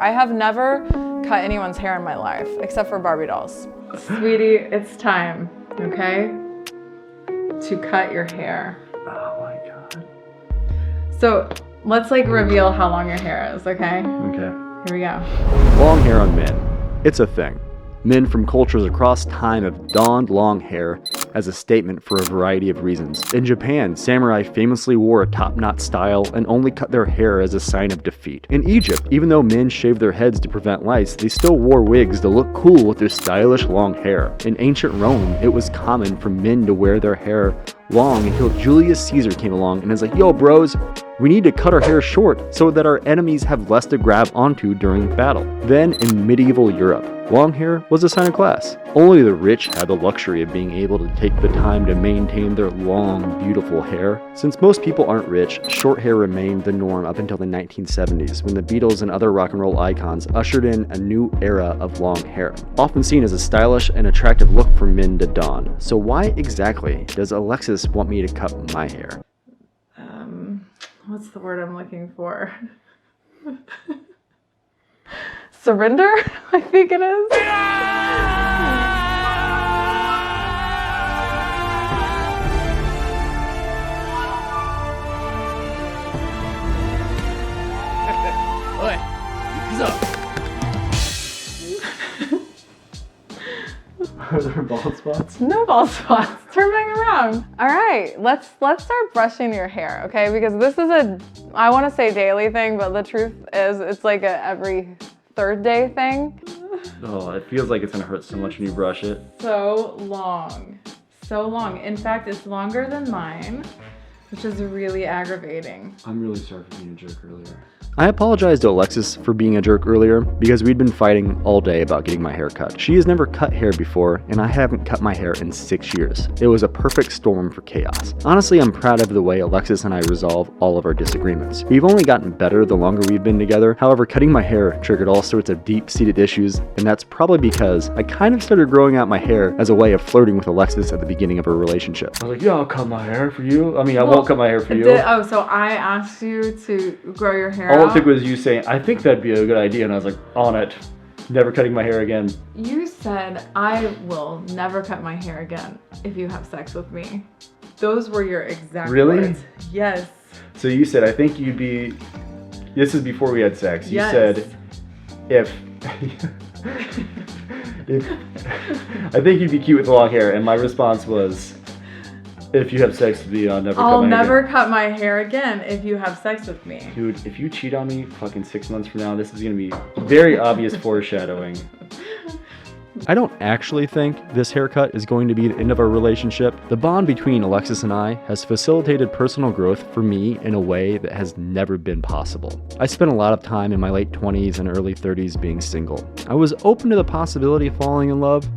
I have never cut anyone's hair in my life, except for Barbie dolls. Sweetie, it's time, okay? To cut your hair. Oh my God. So let's reveal how long your hair is, okay? Okay. Here we go. Long hair on men. It's a thing. Men from cultures across time have donned long hair as a statement for a variety of reasons. In Japan, samurai famously wore a top-knot style and only cut their hair as a sign of defeat. In Egypt, even though men shaved their heads to prevent lice, they still wore wigs to look cool with their stylish long hair. In ancient Rome, it was common for men to wear their hair long until Julius Caesar came along and was like, yo bros, we need to cut our hair short so that our enemies have less to grab onto during battle. Then in medieval Europe, long hair was a sign of class. Only the rich had the luxury of being able to take the time to maintain their long, beautiful hair. Since most people aren't rich, short hair remained the norm up until the 1970s, when the Beatles and other rock and roll icons ushered in a new era of long hair, often seen as a stylish and attractive look for men to don. So why exactly does Alexis want me to cut my hair? What's the word I'm looking for? Surrender, I think it is. Are there bald spots? No bald spots. Turn back around. All right, let's start brushing your hair, okay? Because this is I want to say daily thing, but the truth is it's like a every third day thing. Oh, it feels like it's gonna hurt so much when you brush it. So long. In fact, it's longer than mine, which is really aggravating. I'm really sorry for being a jerk earlier. I apologized to Alexis for being a jerk earlier because we'd been fighting all day about getting my hair cut. She has never cut hair before, and I haven't cut my hair in 6 years. It was a perfect storm for chaos. Honestly, I'm proud of the way Alexis and I resolve all of our disagreements. We've only gotten better the longer we've been together. However, cutting my hair triggered all sorts of deep-seated issues, and that's probably because I kind of started growing out my hair as a way of flirting with Alexis at the beginning of our relationship. I was like, yeah, I'll cut my hair for you. I mean, I won't cut my hair for you. So I asked you to grow your hair out? All it took was you saying, I think that'd be a good idea, and I was like, on it. Never cutting my hair again. You said, I will never cut my hair again if you have sex with me. Those were your exact words. Yes. So you said, I think you'd be, this is before we had sex. You said, if I think you'd be cute with the long hair, and my response was, if you have sex with me, I'll never cut my hair again if you have sex with me. Dude, if you cheat on me fucking 6 months from now, this is gonna be very obvious foreshadowing. I don't actually think this haircut is going to be the end of our relationship. The bond between Alexis and I has facilitated personal growth for me in a way that has never been possible. I spent a lot of time in my late 20s and early 30s being single. I was open to the possibility of falling in love,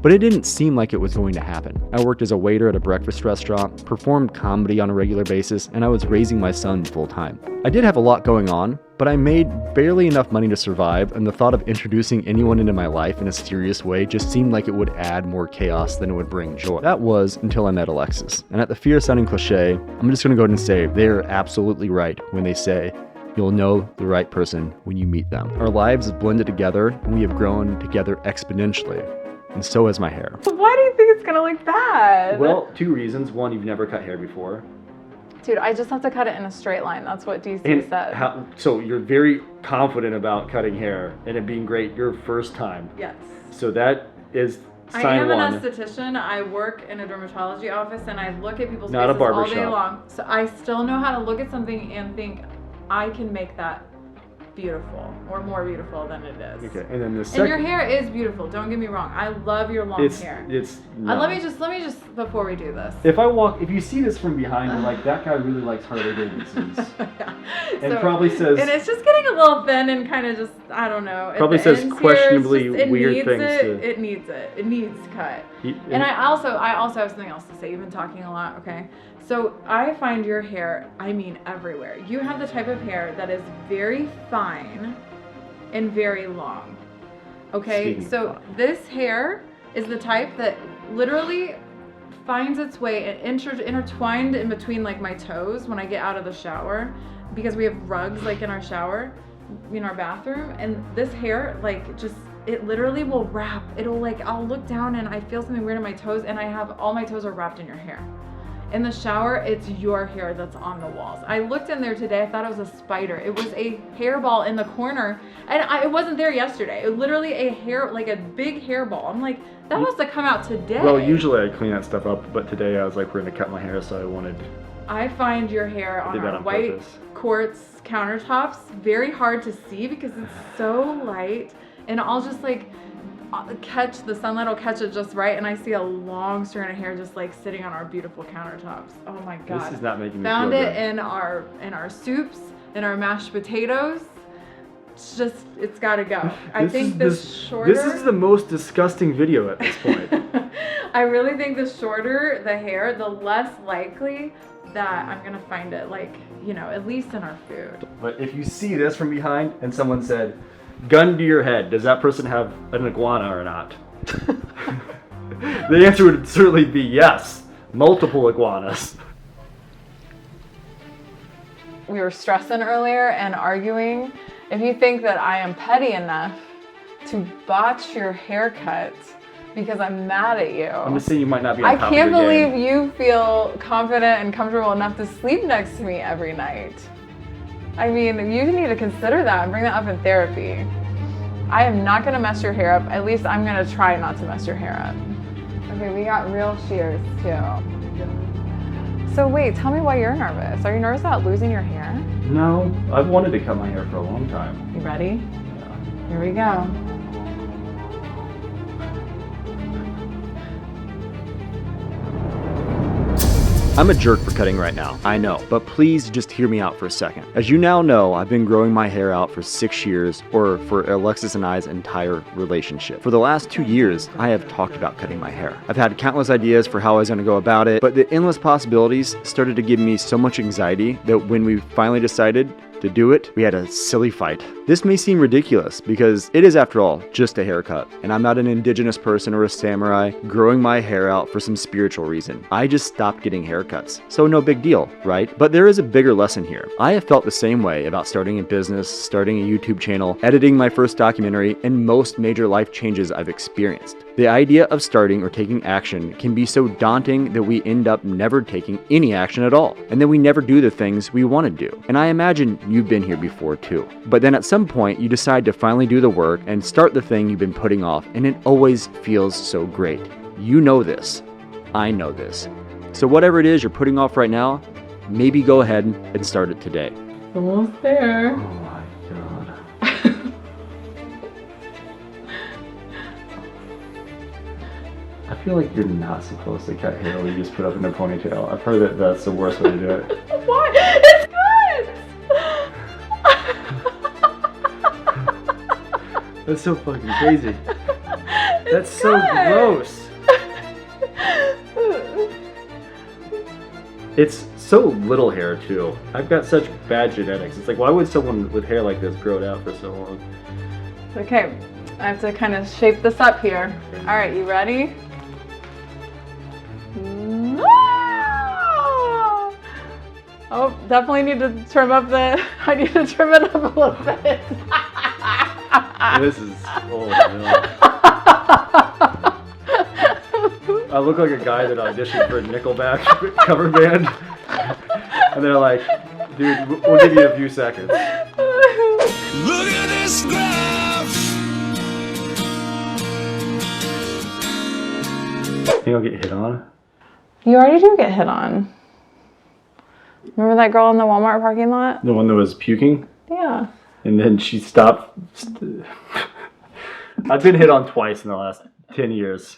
but it didn't seem like it was going to happen. I worked as a waiter at a breakfast restaurant, performed comedy on a regular basis, and I was raising my son full time. I did have a lot going on, but I made barely enough money to survive, and the thought of introducing anyone into my life in a serious way just seemed like it would add more chaos than it would bring joy. That was until I met Alexis. And at the fear of sounding cliche, I'm just gonna go ahead and say they're absolutely right when they say, you'll know the right person when you meet them. Our lives have blended together, and we have grown together exponentially. And so has my hair. Why do you think it's gonna look bad? Well, 2 reasons. One, you've never cut hair before. Dude, I just have to cut it in a straight line. That's what DC said. So you're very confident about cutting hair and it being great your first time. Yes. So that is sign I am one. an esthetician. I work in a dermatology office and I look at people's Not a faces barber all day shop. long. So I still know how to look at something and think, I can make that beautiful or more beautiful than it is. Okay, and then the second. And your hair is beautiful. Don't get me wrong. I love your long hair. No. Let me just before we do this. If you see this from behind, you're like, that guy really likes Harley Davidsons. Yeah. And probably says. And it's just getting a little thin and kind of just, I don't know. Probably says questionably weird things. It needs it. It needs cut. And I also have something else to say. You've been talking a lot, okay? So I find your hair, I mean everywhere. You have the type of hair that is very fine and very long. Okay, so this hair is the type that literally finds its way intertwined in between like my toes when I get out of the shower, because we have rugs like in our shower. our bathroom, and this hair, like, just, it literally will wrap. It'll, like, I'll look down and I feel something weird in my toes, and I have all my toes are wrapped in your hair. In the shower, it's your hair that's on the walls. I looked in there today, I thought it was a spider. It was a hairball in the corner, and it wasn't there yesterday. It was literally a hair, like a big hairball. I'm like, that must have come out today. Well, usually I clean that stuff up, but today I was like, we're gonna cut my hair, so I find your hair on our white quartz countertops very hard to see because it's so light, and I'll just like catch the sunlight, will catch it just right, and I see a long strand of hair just like sitting on our beautiful countertops. Oh my god! This is not making me Found feel it good. in our soups, in our mashed potatoes. It's got to go. I think the shorter. This is the most disgusting video at this point. I really think the shorter the hair, the less likely that I'm gonna find it, like, at least in our food. But if you see this from behind and someone said, "Gun to your head, does that person have an iguana or not?" The answer would certainly be yes. Multiple iguanas. We were stressing earlier and arguing. If you think that I am petty enough to botch your haircut because I'm mad at you, I'm just saying you might not be on I top can't of your believe game. you feel confident and comfortable enough to sleep next to me every night. I mean, you need to consider that and bring that up in therapy. I am not gonna mess your hair up. At least I'm gonna try not to mess your hair up. Okay, we got real shears too. So wait, tell me why you're nervous. Are you nervous about losing your hair? No, I've wanted to cut my hair for a long time. You ready? Yeah. Here we go. I'm a jerk for cutting right now, I know, but please just hear me out for a second. As you now know, I've been growing my hair out for 6 years, or for Alexis and I's entire relationship. For the last 2 years, I have talked about cutting my hair. I've had countless ideas for how I was gonna go about it, but the endless possibilities started to give me so much anxiety that when we finally decided to do it, we had a silly fight. This may seem ridiculous because it is, after all, just a haircut, and I'm not an indigenous person or a samurai growing my hair out for some spiritual reason. I just stopped getting haircuts, so no big deal, right? But there is a bigger lesson here. I have felt the same way about starting a business, starting a YouTube channel, editing my first documentary, and most major life changes I've experienced. The idea of starting or taking action can be so daunting that we end up never taking any action at all, and then we never do the things we want to do. And I imagine you've been here before too. But then at some point you decide to finally do the work and start the thing you've been putting off, and it always feels so great. You know this. I know this. So whatever it is you're putting off right now, maybe go ahead and start it today. Almost there. Oh my god. I feel like you're not supposed to cut hair when you just put up in a ponytail. I've heard that that's the worst way to do it. Why? It's good! That's so fucking crazy. That's so good. gross. It's so little hair too. I've got such bad genetics. It's like, why would someone with hair like this grow it out for so long? Okay, I have to kind of shape this up here. All right, you ready? Oh, definitely need to trim up I need to trim it up a little bit. This is, oh no. I look like a guy that auditioned for a Nickelback cover band. And they're like, dude, we'll give you a few seconds. Look at this graph. Think I'll get hit on? You already do get hit on. Remember that girl in the Walmart parking lot? The one that was puking? Yeah. And then she stopped. I've been hit on twice in the last 10 years.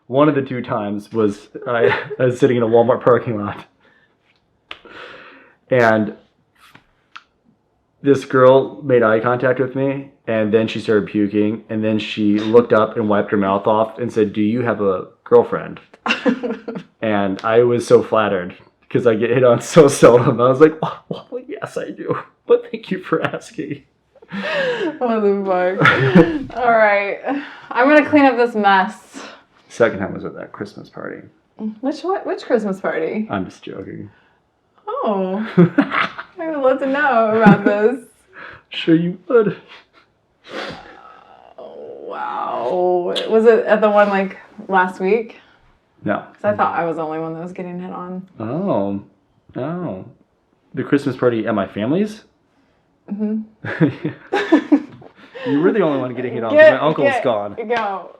One of the 2 times was I was sitting in a Walmart parking lot. And this girl made eye contact with me, and then she started puking, and then she looked up and wiped her mouth off and said, "Do you have a girlfriend?" And I was so flattered because I get hit on so seldom. I was like, "Oh, well, yes, I do. But thank you for asking." What the fuck? All right. I'm going to clean up this mess. Second time was at that Christmas party. Which Christmas party? I'm just joking. Oh. I would love to know about this. Sure you would. Oh, wow. Was it at the one like last week? No. Because I thought I was the only one that was getting hit on. Oh. The Christmas party at my family's? Mm-hmm. You were the only one getting hit on because my uncle's gone. Go.